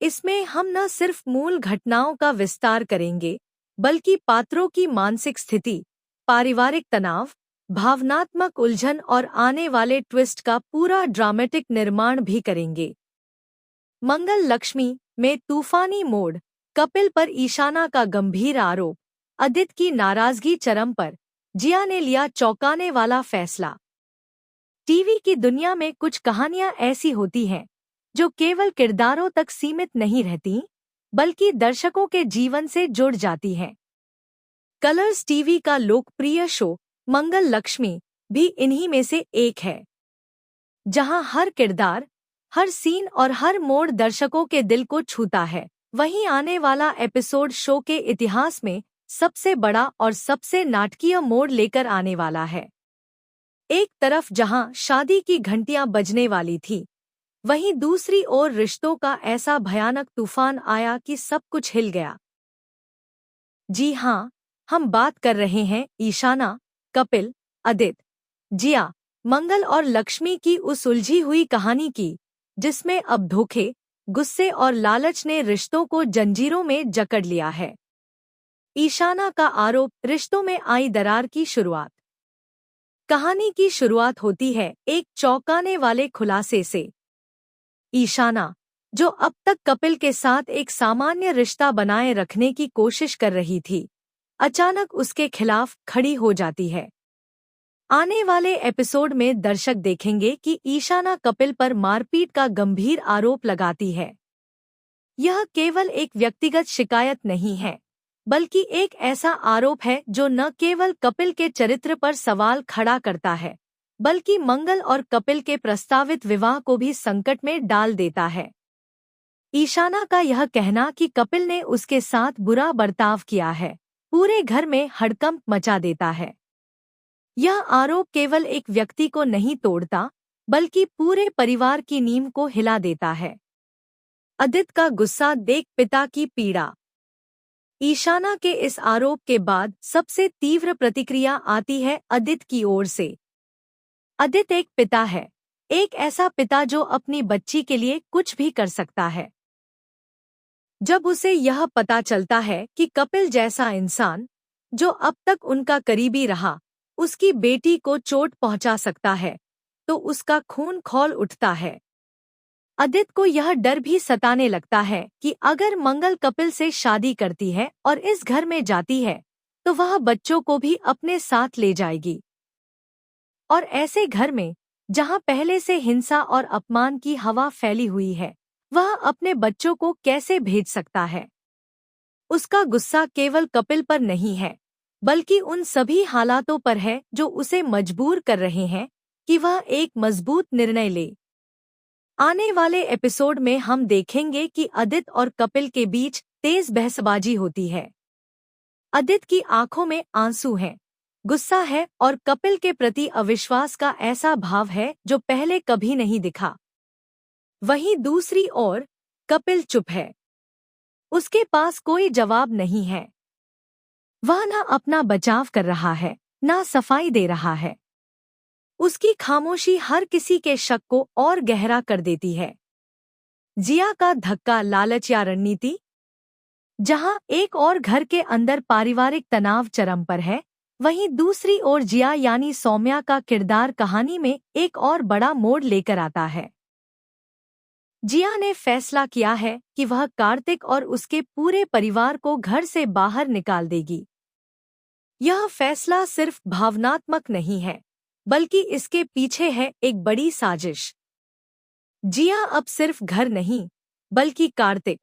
इसमें हम न सिर्फ मूल घटनाओं का विस्तार करेंगे, बल्कि पात्रों की मानसिक स्थिति, पारिवारिक तनाव, भावनात्मक उलझन और आने वाले ट्विस्ट का पूरा ड्रामेटिक निर्माण भी करेंगे। मंगल लक्ष्मी में तूफानी मोड़, कपिल पर ईशाना का गंभीर आरोप, आदित्य की नाराजगी चरम पर, जिया ने लिया चौंकाने वाला फैसला। टीवी की दुनिया में कुछ कहानियां ऐसी होती हैं जो केवल किरदारों तक सीमित नहीं रहती, बल्कि दर्शकों के जीवन से जुड़ जाती हैं। कलर्स टीवी का लोकप्रिय शो मंगल लक्ष्मी भी इन्हीं में से एक है, जहां हर किरदार, हर सीन और हर मोड़ दर्शकों के दिल को छूता है। वहीं आने वाला एपिसोड शो के इतिहास में सबसे बड़ा और सबसे नाटकीय मोड़ लेकर आने वाला है। एक तरफ जहां शादी की घंटियां बजने वाली थी, वहीं दूसरी ओर रिश्तों का ऐसा भयानक तूफान आया कि सब कुछ हिल गया। जी हाँ, हम बात कर रहे हैं ईशाना, कपिल, आदित्य, जिया, मंगल और लक्ष्मी की उस उलझी हुई कहानी की, जिसमें अब धोखे, गुस्से और लालच ने रिश्तों को जंजीरों में जकड़ लिया है। ईशाना का आरोप, रिश्तों में आई दरार की शुरुआत। कहानी की शुरुआत होती है एक चौंकाने वाले खुलासे से। ईशाना, जो अब तक कपिल के साथ एक सामान्य रिश्ता बनाए रखने की कोशिश कर रही थी, अचानक उसके खिलाफ खड़ी हो जाती है। आने वाले एपिसोड में दर्शक देखेंगे कि ईशाना कपिल पर मारपीट का गंभीर आरोप लगाती है। यह केवल एक व्यक्तिगत शिकायत नहीं है, बल्कि एक ऐसा आरोप है जो न केवल कपिल के चरित्र पर सवाल खड़ा करता है, बल्कि मंगल और कपिल के प्रस्तावित विवाह को भी संकट में डाल देता है। ईशाना का यह कहना कि कपिल ने उसके साथ बुरा बर्ताव किया है, पूरे घर में हड़कंप मचा देता है। यह आरोप केवल एक व्यक्ति को नहीं तोड़ता, बल्कि पूरे परिवार की नींव को हिला देता है। आदित्य का गुस्सा देख पिता की पीड़ा। ईशाना के इस आरोप के बाद सबसे तीव्र प्रतिक्रिया आती है आदित्य की ओर से। आदित्य एक पिता है, एक ऐसा पिता जो अपनी बच्ची के लिए कुछ भी कर सकता है। जब उसे यह पता चलता है कि कपिल जैसा इंसान, जो अब तक उनका करीबी रहा, उसकी बेटी को चोट पहुंचा सकता है, तो उसका खून खौल उठता है। आदित्य को यह डर भी सताने लगता है कि अगर मंगल कपिल से शादी करती है और इस घर में जाती है, तो वह बच्चों को भी अपने साथ ले जाएगी। और ऐसे घर में, जहां पहले से हिंसा और अपमान की हवा फैली हुई है, वह अपने बच्चों को कैसे भेज सकता है? उसका गुस्सा केवल कपिल पर नहीं है, बल्कि उन सभी हालातों पर है जो उसे मजबूर कर रहे हैं कि वह एक मजबूत निर्णय ले। आने वाले एपिसोड में हम देखेंगे कि आदित्य और कपिल के बीच तेज बहसबाजी होती है। आदित्य की आंखों में आंसू हैं, गुस्सा है और कपिल के प्रति अविश्वास का ऐसा भाव है जो पहले कभी नहीं दिखा। वहीं दूसरी ओर कपिल चुप है। उसके पास कोई जवाब नहीं है। वह न अपना बचाव कर रहा है, न सफाई दे रहा है। उसकी खामोशी हर किसी के शक को और गहरा कर देती है। जिया का धक्का, लालच या रणनीति? जहां एक और घर के अंदर पारिवारिक तनाव चरम पर है, वहीं दूसरी ओर जिया यानी सौम्या का किरदार कहानी में एक और बड़ा मोड़ लेकर आता है। जिया ने फैसला किया है कि वह कार्तिक और उसके पूरे परिवार को घर से बाहर निकाल देगी। यह फैसला सिर्फ भावनात्मक नहीं है, बल्कि इसके पीछे है एक बड़ी साजिश। जिया अब सिर्फ घर नहीं, बल्कि कार्तिक,